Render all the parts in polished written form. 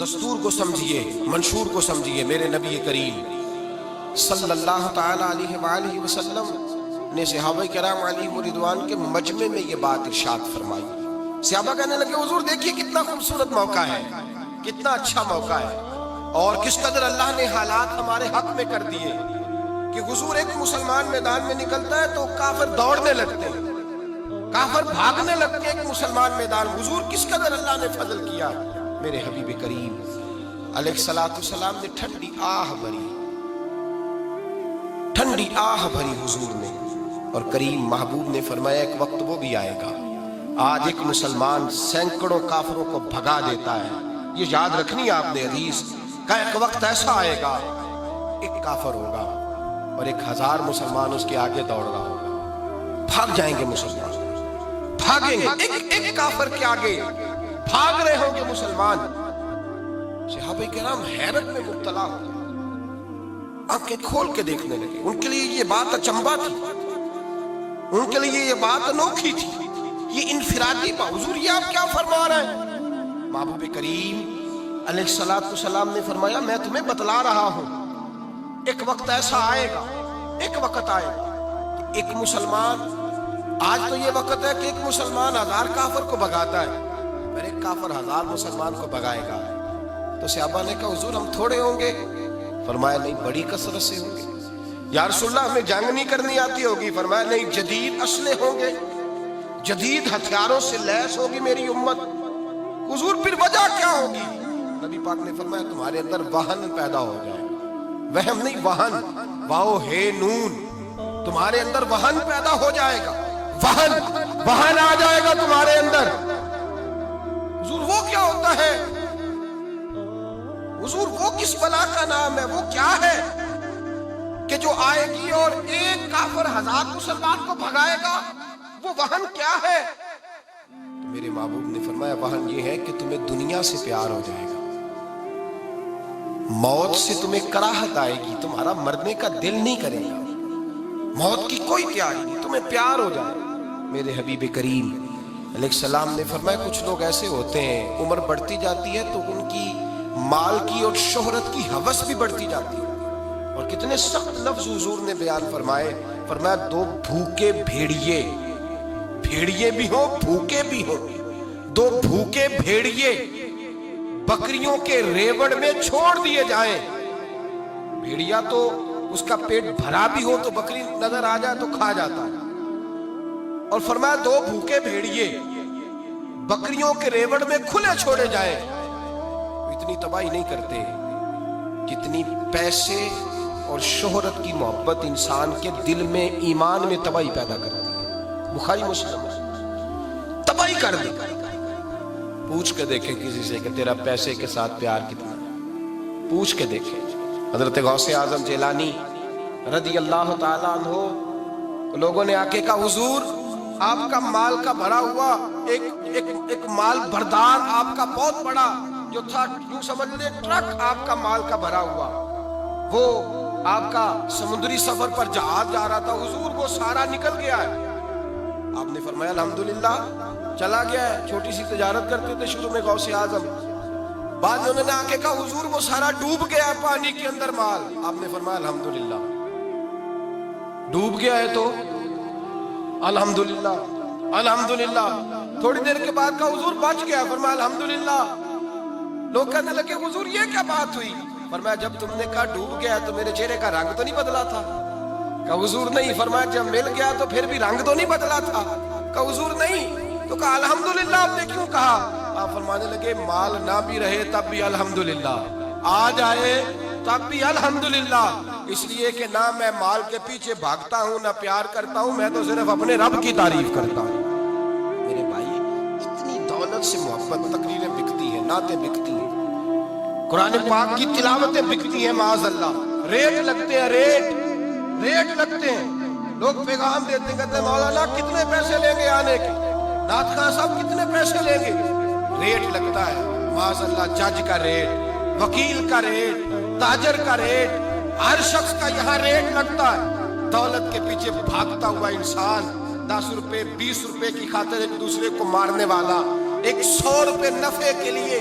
دستور کو سمجھیے، منشور کو سمجھیے۔ میرے نبی کریم صلی اللہ تعالی علیہ وآلہ وسلم نے صحابہ کرام علیہم رضوان کے مجمع میں یہ بات ارشاد فرمائی۔ صحابہ کہنے لگے حضور دیکھیے کتنا خوبصورت موقع ہے، کتنا اچھا موقع ہے، اور کس قدر اللہ نے حالات ہمارے حق میں کر دیے کہ حضور ایک مسلمان میدان میں نکلتا ہے تو کافر دوڑنے لگتے ہیں، کافر بھاگنے لگتے ہیں۔ ایک مسلمان میدان، حضور کس قدر اللہ نے فضل کیا۔ میرے حبیب کریم علیہ السلام نے ٹھنڈی آہ بھری، ٹھنڈی آہ بھری حضور نے، اور کریم محبوب نے فرمایا ایک وقت وہ بھی آئے گا، آج ایک مسلمان سینکڑوں کافروں کو بھگا دیتا ہے۔ یہ یاد رکھنی آپ نے حدیث کا، ایک وقت ایسا آئے گا ایک کافر ہوگا اور 1000 مسلمان اس کے آگے دوڑ رہا ہوگا، بھاگ جائیں گے مسلمان، بھاگیں گے ایک کافر کے آگے بھاگ رہے ہوں گے مسلمان۔ صحابہ کرام حیرت میں مبتلا ہو گئے، آنکھیں کھول کے دیکھنے لگے۔ ان کے لیے یہ بات اچنبھا تھی، ان کے لیے یہ بات انوکھی تھی، یہ انفرادی بات۔ حضور یہ آپ کیا فرما رہے ہیں؟ محبوب کریم علیہ السلام نے فرمایا میں تمہیں بتلا رہا ہوں ایک وقت ایسا آئے گا، ایک وقت آئے گا کہ ایک مسلمان، آج تو یہ وقت ہے کہ ایک مسلمان 1000 کافر کو بھگاتا ہے، پھر ایک کافر 1000 مسلمان کو بھگائے گا۔ تو صحابہ نے کہا حضور ہم تھوڑے ہوں گے؟ فرمایا نہیں، بڑی کثرت سے ہوں گے۔ یا رسول اللہ ہمیں جنگ نہیں کرنی آتی ہوگی؟ فرمایا نہیں، جدید اسلحے ہوں گے، جدید ہتھیاروں سے لیس ہوگی میری امت۔ حضور پھر وجہ کیا ہوگی؟ نبی پاک نے فرمایا تمہارے اندر وہن پیدا ہو جائے گا، وہم نہیں وہن، واو ہے نون، تمہارے اندر وہن پیدا ہو جائے گا، وہن آ جائے گا تمہارے اندر۔ حضور وہ کیا ہوتا ہے؟ حضور وہ کس بلا کا نام ہے، وہ کیا ہے کہ جو آئے گی اور ایک کافر 1000 مسلمان کو بھگائے گا؟ وہ وہن کیا ہے؟ تو میرے محبوب نے فرمایا وہن یہ ہے کہ تمہیں دنیا سے پیار ہو جائے گا، موت سے تمہیں کراہت آئے گی، تمہارا مرنے کا دل نہیں کرے گا، موت کی کوئی تیاری نہیں، تمہیں پیار ہو جائے گا۔ میرے حبیب کریم علیہ السلام نے فرمایا کچھ لوگ ایسے ہوتے ہیں عمر بڑھتی جاتی ہے تو ان کی مال کی اور شہرت کی ہوس بھی بڑھتی جاتی ہے، اور کتنے سخت لفظ حضور نے بیان فرمائے۔ فرمایا 2 بھوکے بھیڑیے، بھیڑیے بھی ہوں بھوکے بھی ہوں، 2 بھوکے بھیڑیے بکریوں کے ریوڑ میں چھوڑ دیے جائیں۔ بھیڑیا تو اس کا پیٹ بھرا بھی ہو تو بکری نظر آ جائے تو کھا جاتا ہے، اور فرمایا 2 بھوکے بھیڑیے بکریوں کے ریوڑ میں کھلے چھوڑے جائیں، اتنی تباہی نہیں کرتے جتنی پیسے اور شہرت کی محبت انسان کے دل میں ایمان میں تباہی پیدا کرتی ہے۔ بخاری مسلم تباہی کر دی۔ پوچھ کے دیکھیں کسی سے کہ تیرا پیسے کے ساتھ پیار کتنا ہے، پوچھ کے دیکھیں۔ حضرت غوث اعظم جیلانی رضی اللہ تعالیٰ عنہ، لوگوں نے آ کے کہا حضور آپ کا مال کا بھرا ہوا ایک مال بردار آپ کا بہت بڑا جو تھا، یوں سمجھ لیں ٹرک آپ کا مال کا بھرا ہوا، وہ آپ کا سمندری سفر پر جہاز جا رہا تھا، حضور وہ سارا نکل گیا ہے۔ آپ نے فرمایا الحمدللہ چلا گیا ہے۔ چھوٹی سی تجارت کرتے تھے شروع میں غوث اعظم، بعد میں انہوں نے آ کے کہا حضور وہ سارا ڈوب گیا ہے پانی کے اندر مال۔ آپ نے فرمایا الحمدللہ، ڈوب گیا ہے تو الحمدللہ الحمدللہ۔ تھوڑی دیر کے بعد کہا حضور بچ گیا، فرمایا الحمدللہ۔ لوگ کہنے لگے حضور یہ کیا بات ہوئی؟ فرمایا جب تم نے کہا ڈوب گیا تو میرے چہرے کا رنگ تو نہیں بدلا تھا؟ کہا حضور نہیں۔ فرمایا جب مل گیا تو پھر بھی رنگ تو نہیں بدلا تھا؟ کہا حضور نہیں۔ تو کہا الحمدللہ آپ نے کیوں کہا؟ آپ فرمانے لگے مال نہ بھی رہے تب بھی الحمدللہ، آ جائے تب بھی الحمدللہ، اس لیے کہ نہ میں مال کے پیچھے بھاگتا ہوں نہ پیار کرتا ہوں، میں تو صرف اپنے رب کی تعریف کرتا ہوں۔ میرے بھائی اتنی دولت سے محبت، تقریریں بکتی ہیں، نعتیں بکتی ہیں، قرآن پاک کی تلاوتیں بکتی ہیں، معاذ اللہ، ریٹ لگتے ہیں، ریٹ لگتے ہیں۔ لوگ پیغام دیتے ہیں، کہتے ہیں مولانا کتنے پیسے لیں گے آنے کے، نعت خان صاحب کتنے پیسے لیں گے؟ ریٹ لگتا ہے، معاذ اللہ، جج کا ریٹ، وکیل کا ریٹ، تاجر کا ریٹ، ہر شخص کا یہاں ریٹ لگتا ہے۔ دولت کے پیچھے بھاگتا ہوا انسان 10 روپے 20 روپے کی خاطر ایک دوسرے کو مارنے والا، ایک 100 روپے نفع کے لیے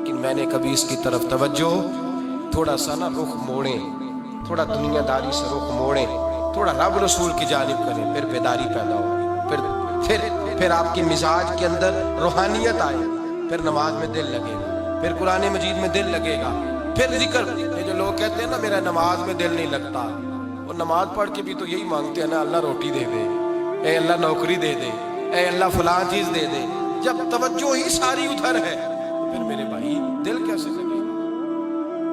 لیکن میں نے کبھی اس کی طرف توجہ تھوڑا سا نا رخ موڑیں، تھوڑا دنیا داری سے رخ موڑیں، تھوڑا رب رسول کی جانب کریں، پھر بیداری پیدا ہوگی، پھر آپ کی مزاج کے اندر روحانیت آئے، پھر نماز میں دل لگے گا، پھر قرآن مجید میں دل لگے گا، پھر ذکر۔ یہ جو لوگ کہتے ہیں نا میرا نماز میں دل نہیں لگتا، وہ نماز پڑھ کے بھی تو یہی مانگتے ہیں نا، اللہ روٹی دے دے، اے اللہ نوکری دے دے، اے اللہ فلاں چیز دے دے۔ جب توجہ ہی ساری ادھر ہے تو پھر میرے بھائی دل کیسے لگے؟